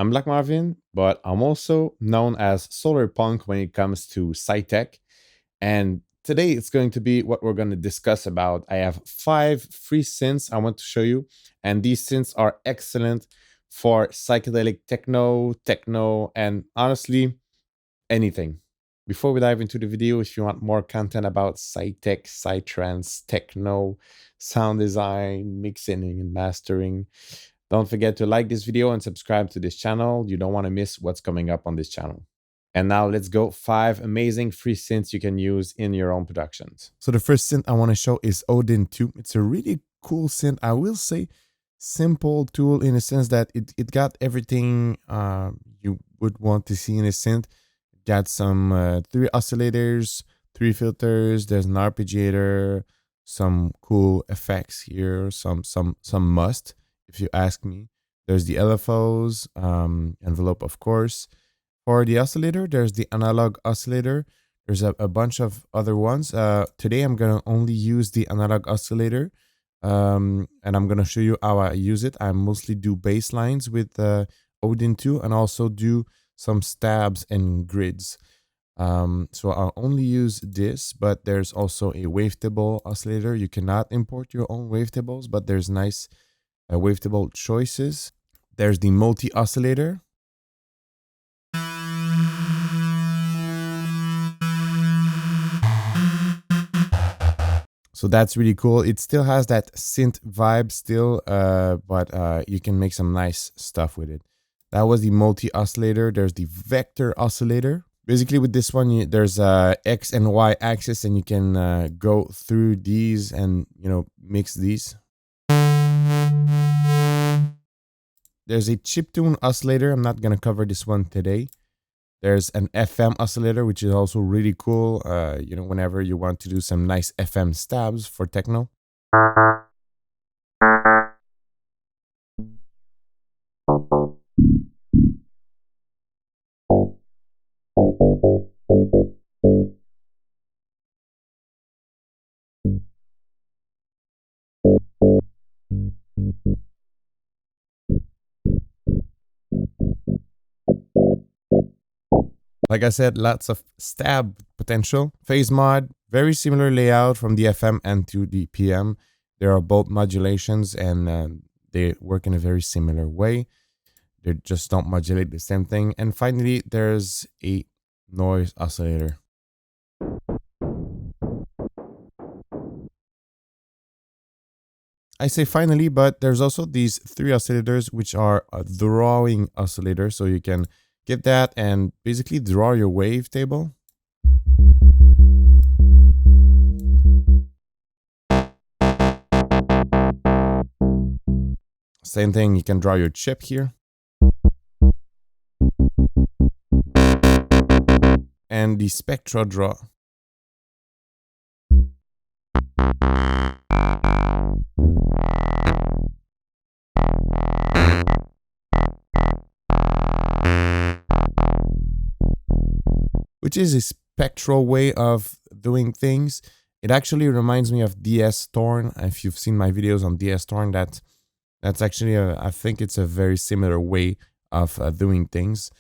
I'm Black Marvin, but I'm also known as Solar Punk when it comes to Psytech. And today it's going to be what we're going to discuss about. I have 5 free synths I want to show you, and these synths are excellent for psychedelic techno, and honestly, anything. Before we dive into the video, if you want more content about Psytech, Psytrance, techno, sound design, mixing and mastering, don't forget to like this video and subscribe to this channel. You don't want to miss what's coming up on this channel. And now let's go 5 amazing free synths you can use in your own productions. So the first synth I want to show is Odin 2. It's a really cool synth. I will say simple tool in a sense that it got everything you would want to see in a synth. It got some 3 oscillators, 3 filters, there's an arpeggiator, some cool effects here, some must, if you ask me. There's the LFOs, envelope, of course. For the oscillator, there's the analog oscillator. There's a bunch of other ones. Today, I'm going to only use the analog oscillator. And I'm going to show you how I use it. I mostly do bass lines with Odin 2 and also do some stabs and grids. So I'll only use this, but there's also a wavetable oscillator. You cannot import your own wavetables, but there's nice wavetable choices. There's the multi-oscillator. So that's really cool. It still has that synth vibe still, but you can make some nice stuff with it. That was the multi-oscillator. There's the vector oscillator. Basically with this one, there's a X and Y axis, and you can go through these and, mix these. There's a chiptune oscillator. I'm not going to cover this one today. There's an FM oscillator, which is also really cool, whenever you want to do some nice FM stabs for techno. Like I said, lots of stab potential. Phase mod, very similar layout from the FM and to the PM. There are both modulations, and they work in a very similar way. They just don't modulate the same thing. And finally, there's a noise oscillator. I say finally, but there's also these 3 oscillators, which are a drawing oscillator, so you can get that and basically draw your wavetable. Same thing, you can draw your chip here. And the spectra draw. Which is a spectral way of doing things. It actually reminds me of DS Torn. If you've seen my videos on DS Torn, that's actually I think it's a very similar way of doing things,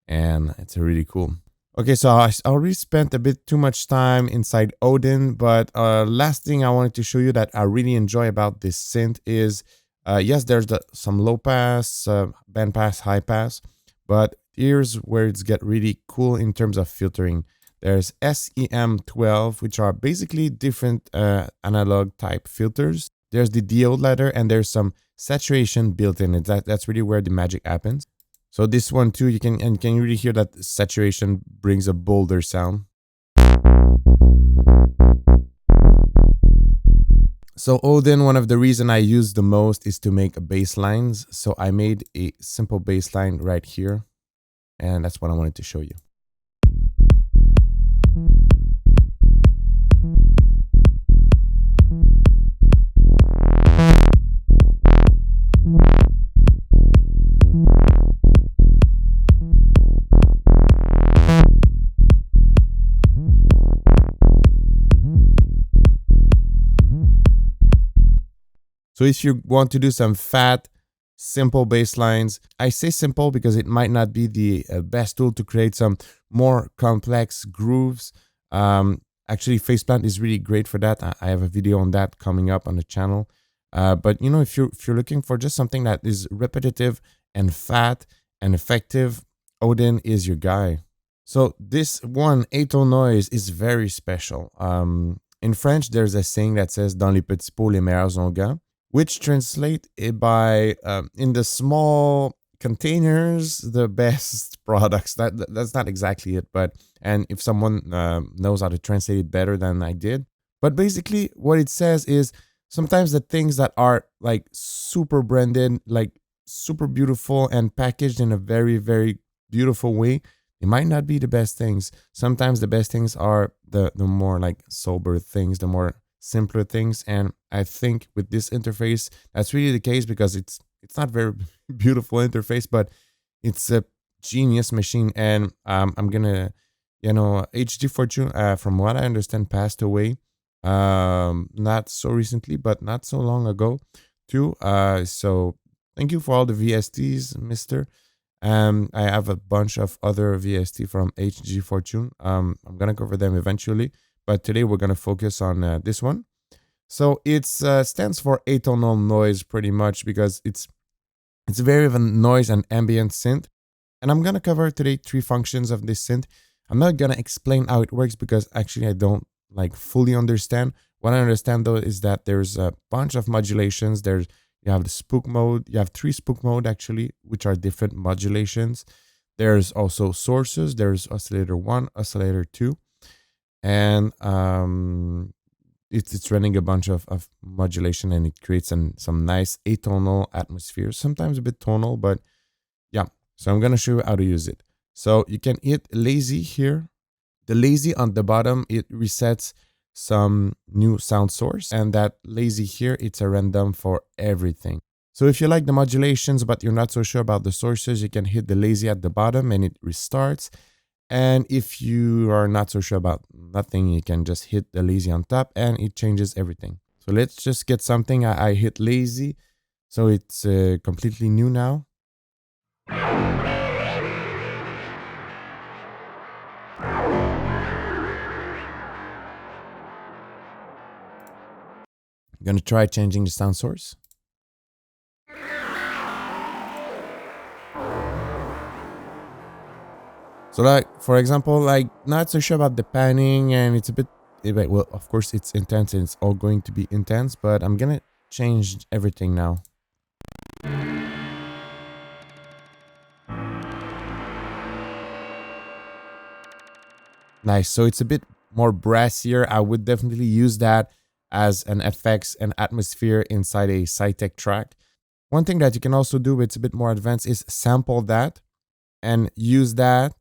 and it's really cool. Okay, so I already spent a bit too much time inside Odin, but last thing I wanted to show you that I really enjoy about this synth is, yes, there's some low pass, band pass, high pass, but here's where it's get really cool in terms of filtering. There's SEM12, which are basically different analog type filters. There's the diode ladder, and there's some saturation built in it. That's really where the magic happens. So this one too, you can really hear that saturation brings a bolder sound. So Odin, one of the reasons I use the most is to make bass lines. So I made a simple bass line right here, and that's what I wanted to show you. So if you want to do some fat simple bass lines. I say simple because it might not be the best tool to create some more complex grooves. Actually, Faceplant is really great for that. I have a video on that coming up on the channel. But you know, if you're looking for just something that is repetitive and fat and effective, Odin is your guy. So this one, Atonoise, is very special. In French, there's a saying that says "Dans les petits pots, les meilleurs onguents," which translate it by in the small containers, the best products. That's not exactly it, but and if someone knows how to translate it better than I did, but basically what it says is sometimes the things that are like super branded, like super beautiful and packaged in a very, very beautiful way, it might not be the best things. Sometimes the best things are the more like sober things, the more simpler things. And I think with this interface, that's really the case because it's not very beautiful interface, but it's a genius machine. And I'm gonna, HG Fortune, from what I understand, passed away. Not so recently, but not so long ago too. So thank you for all the VSTs, Mister. I have a bunch of other VST from HG Fortune. I'm gonna cover them eventually, but today we're gonna focus on this one. So it stands for atonal noise, pretty much, because it's very of a noise and ambient synth. And I'm gonna cover today 3 functions of this synth. I'm not gonna explain how it works because actually I don't like fully understand. What I understand though is that there's a bunch of modulations. You have the spook mode. You have 3 spook mode actually, which are different modulations. There's also sources. There's oscillator 1, oscillator 2, and it's running a bunch of modulation, and it creates some nice atonal atmosphere. Sometimes a bit tonal, but yeah. So I'm gonna show you how to use it. So you can hit lazy here. The lazy on the bottom, it resets some new sound source, and that lazy here, it's a random for everything. So if you like the modulations but you're not so sure about the sources, you can hit the lazy at the bottom and it restarts. And if you are not so sure about nothing, you can just hit the lazy on top and it changes everything. So let's just get something. I hit lazy, so it's completely new now. I'm gonna try changing the sound source. So like, for example, like not so sure about the panning, and it's a bit, well, of course it's intense and it's all going to be intense, but I'm gonna change everything now. Nice, so it's a bit more brassier. I would definitely use that as an effects and atmosphere inside a Psytech track. One thing that you can also do, it's a bit more advanced, is sample that and use that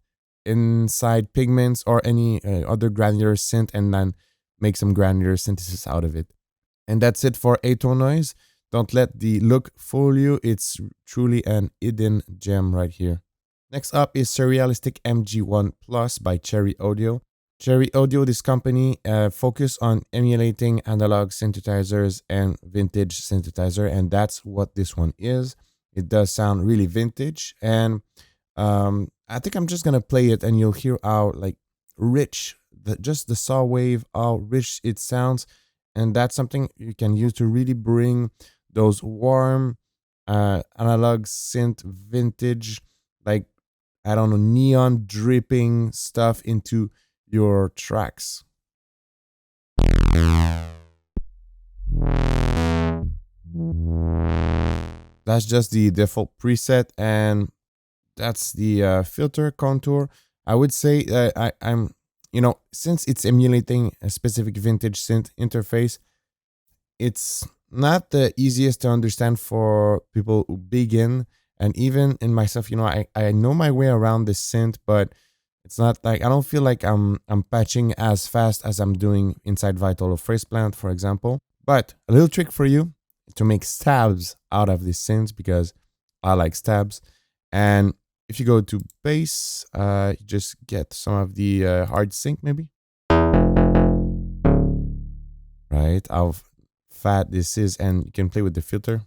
inside pigments or any other granular synth, and then make some granular synthesis out of it. And that's it for Atonoise. Don't let the look fool you. It's truly an hidden gem right here. Next up is Surralistic MG1 Plus by Cherry Audio. Cherry Audio, this company, focus on emulating analog synthesizers and vintage synthesizer, and that's what this one is. It does sound really vintage, and I think I'm just gonna play it, and you'll hear how like rich just the saw wave, how rich it sounds, and that's something you can use to really bring those warm analog synth vintage, like I don't know, neon dripping stuff into your tracks. That's just the default preset, and that's the filter contour. I would say I'm, since it's emulating a specific vintage synth interface, it's not the easiest to understand for people who begin. And even in myself, I know my way around this synth, but it's not like, I don't feel like I'm patching as fast as I'm doing inside Vital or Faceplant, for example. But a little trick for you to make stabs out of this synth, because I like stabs. And if you go to bass, you just get some of the hard sync, maybe. Right, how fat this is, and you can play with the filter.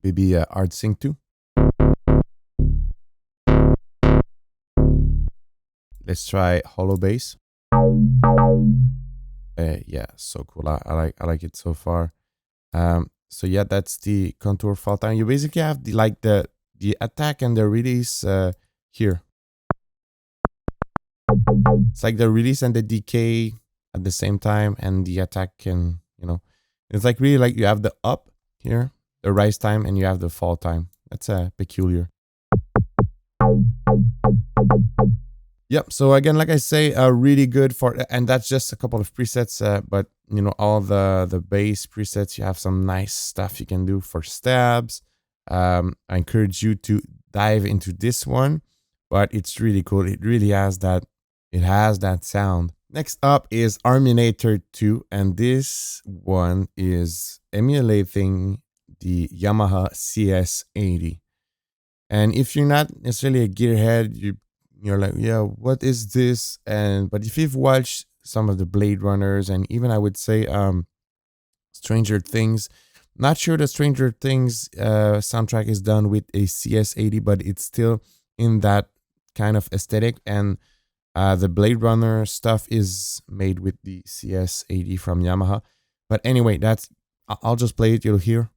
maybe Art Sync 2. Let's try Hollow Bass. Yeah, so cool. I like it so far. So yeah, that's the contour fall time. You basically have the attack and the release here. It's like the release and the decay at the same time, and the attack can, it's like really like you have the up here, the rise time, and you have the fall time. That's peculiar. Yep. So again, like I say, really good for, and that's just a couple of presets. But all the bass presets, you have some nice stuff you can do for stabs. I encourage you to dive into this one, but it's really cool. It really has that. It has that sound. Next up is Arminator 2, and this one is emulating the Yamaha CS80. And if you're not necessarily a gearhead, you're like, yeah, what is this? But if you've watched some of the Blade Runners, and even I would say Stranger Things, not sure the Stranger Things soundtrack is done with a CS80, but it's still in that kind of aesthetic. And the Blade Runner stuff is made with the CS80 from Yamaha. But anyway, I'll just play it, you'll hear.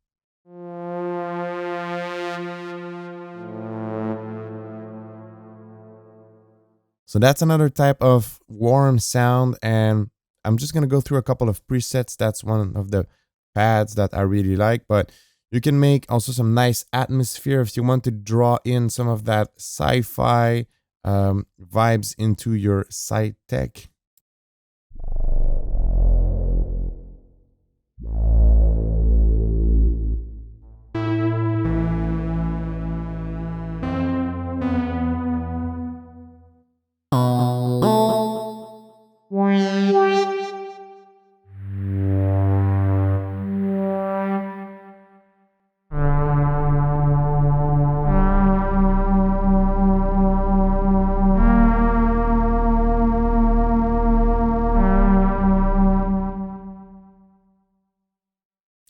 So that's another type of warm sound, and I'm just going to go through a couple of presets. That's one of the pads that I really like, but you can make also some nice atmosphere if you want to draw in some of that sci-fi vibes into your Psytech.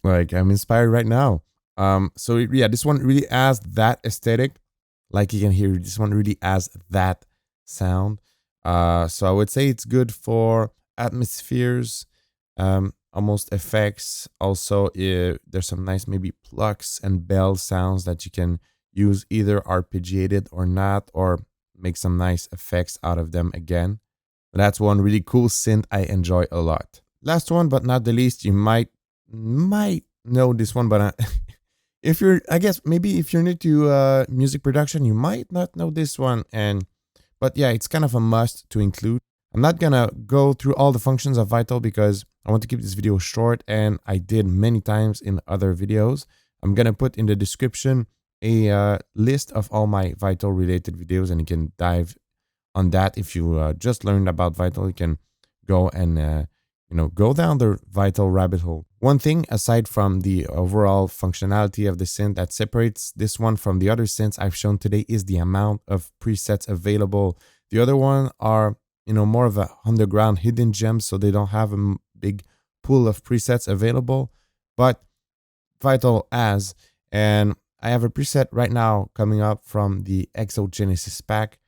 Like, I'm inspired right now. So yeah, this one really has that aesthetic. Like you can hear, this one really has that sound. So I would say it's good for atmospheres, almost effects. Also, there's some nice maybe plucks and bell sounds that you can use, either arpeggiated or not, or make some nice effects out of them again. That's one really cool synth I enjoy a lot. Last one, but not the least, you might know this one, but if you're, I guess maybe if you're new to music production, you might not know this one. But yeah, it's kind of a must to include. I'm not gonna go through all the functions of Vital because I want to keep this video short, and I did many times in other videos. I'm gonna put in the description a list of all my Vital related videos, and you can dive on that. If you just learned about Vital, you can go and go down the Vital rabbit hole. One thing, aside from the overall functionality of the synth, that separates this one from the other synths I've shown today is the amount of presets available. The other one are, more of a underground hidden gems, so they don't have a big pool of presets available. But Vital has, and I have a preset right now coming up from the Exogenesis pack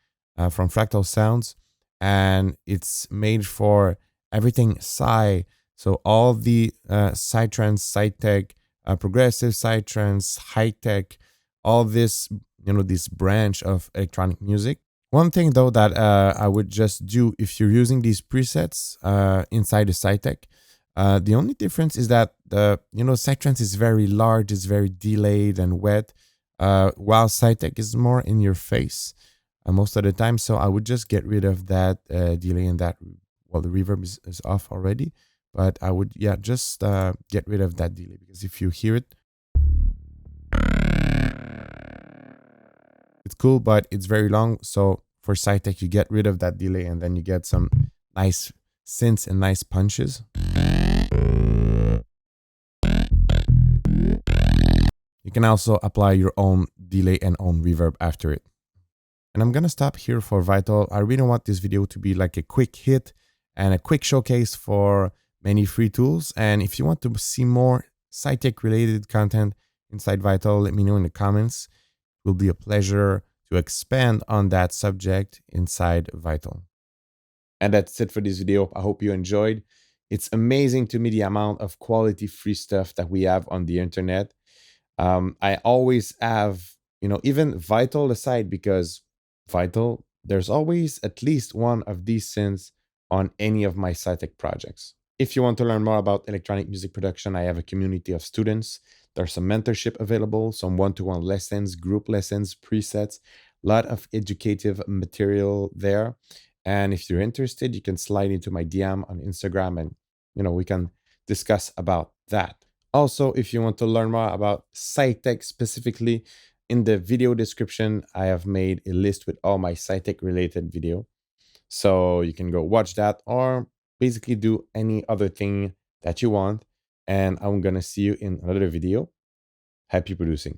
from Fractal Sounds, and it's made for everything Psy. So all the Psytrance, Psytech, progressive Psytrance, high-tech, all this, this branch of electronic music. One thing though that I would just do if you're using these presets inside the Psytech, the only difference is that Psytrance is very large, it's very delayed and wet, while Psytech is more in your face most of the time. So I would just get rid of that delay and that. Well, the reverb is off already, but I would, just get rid of that delay, because if you hear it, it's cool, but it's very long. So for Psytech, you get rid of that delay, and then you get some nice synths and nice punches. You can also apply your own delay and own reverb after it. And I'm going to stop here for Vital. I really want this video to be like a quick hit and a quick showcase for many free tools. And if you want to see more Psytech related content, inside Vital, let me know in the comments. It will be a pleasure to expand on that subject inside Vital. And that's it for this video. I hope you enjoyed. It's amazing to me the amount of quality free stuff that we have on the internet. I always have, even Vital aside, because Vital, there's always at least one of these synths on any of my Psytech projects. If you want to learn more about electronic music production, I have a community of students. There's some mentorship available, some one-to-one lessons, group lessons, presets, a lot of educative material there. And if you're interested, you can slide into my DM on Instagram and, we can discuss about that. Also, if you want to learn more about Psytech specifically, in the video description, I have made a list with all my Psytech related video. So you can go watch that or basically do any other thing that you want. And I'm going to see you in another video. Happy producing.